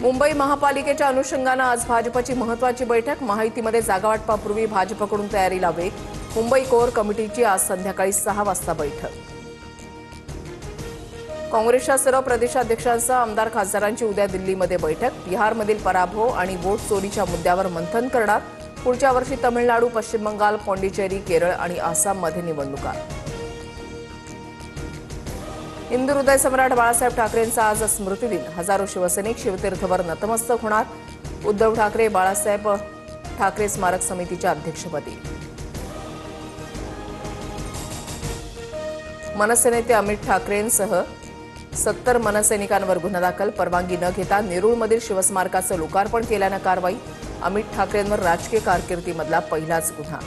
मुंबई महापालिकेच्या अनुषंगाने आज भाजपची महत्त्वाची बैठक। महायुतीमध्ये जागावाटपापूर्वी भाजपकडून तयारीला वेग। मुंबई कोर कमिटीची आज संध्याकाळी 6 वाजता बैठक। काँग्रेसच्या सर्व प्रदेशाध्यक्षांसह आमदार खासदारांची उद्या दिल्लीमध्ये बैठक। बिहारमधील पराभव आणि वोट चोरीच्या मुद्द्यावर मंथन करणार। पुढच्या वर्षी तमिळनाडू, पश्चिम बंगाल, पाँडिचेरी, केरळ आणि आसाममध्ये निवडणुका। हिंदू हृदय सम्राट बाळासाहेब ठाकरेंचा आज स्मृतिदिन। हजारो शिवसैनिक शिवतीर्थवर नतमस्तक होणार। उद्धव ठाकरे बाळासाहेब ठाकरे स्मारक समितीच्या अध्यक्षपदी। मनसे नेते अमित ठाकरेंसह 70 मनसैनिकांवर गुन्हा दाखल। परवानगी न घेता नेरूळमधील शिवस्मारकाचं लोकार्पण केल्यानं कारवाई। अमित ठाकरेंवर राजकीय कारकिर्दीमधला पहिलाच गुन्हा।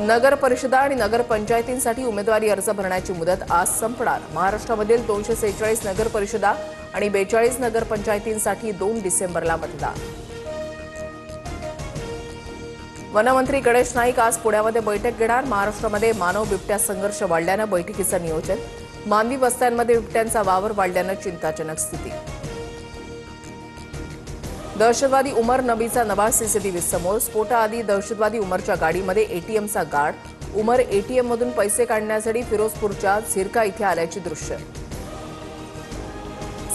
नगर परिषदा आणि नगर पंचायतींसाठी उमेदवारी अर्ज भरण्याची मुदत आज संपणार। महाराष्ट्रामधील 246 नगर परिषदा आणि 42 नगर पंचायतींसाठी 2 डिसेंबरला मतदान। वनमंत्री गणेश नाईक आज पुण्यामध्ये बैठक घेणार। महाराष्ट्रामध्ये मानव बिबट्या संघर्ष वाढल्यानं बैठकीचं नियोजन। मानवी वस्त्यांमध्ये बिबट्यांचा वावर वाढल्यानं चिंताजनक स्थिती। दहशतवादी उमर नबीचा नवा सीसीटीव्ही समोर। स्फोटाआधी दहशतवादी उमरच्या गाडीमध्ये एटीएमचा गार्ड। उमर एटीएममधून पैसे काढण्यासाठी फिरोजपूरच्या झिरका इथे आल्याची दृश्य।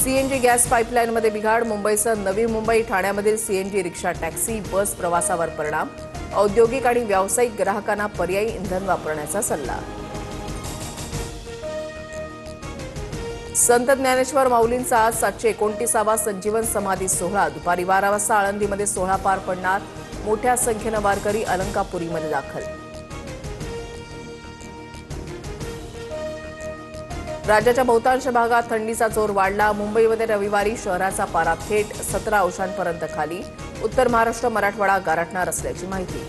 सीएनजी गॅस पाईपलाईनमध्ये बिघाड। मुंबईसह नवी मुंबई, ठाण्यामधील सीएनजी रिक्षा, टॅक्सी, बस प्रवासावर परिणाम। औद्योगिक आणि व्यावसायिक ग्राहकांना पर्यायी इंधन वापरण्याचा सल्ला। संत ज्ञानेश्वर माऊलींचा आज 729वा संजीवन समाधी सोहळा। दुपारी 12 वाजता आळंदीमध्ये सोहळा पार पडणार। मोठ्या संख्येनं वारकरी अलंकापुरीमध्ये दाखल। राज्याच्या बहुतांश भागात थंडीचा जोर वाढला। मुंबईमध्ये रविवारी शहराचा पारा थेट 17 अंशांपर्यंत खाली। उत्तर महाराष्ट्र, मराठवाडा गारठणार असल्याची माहिती।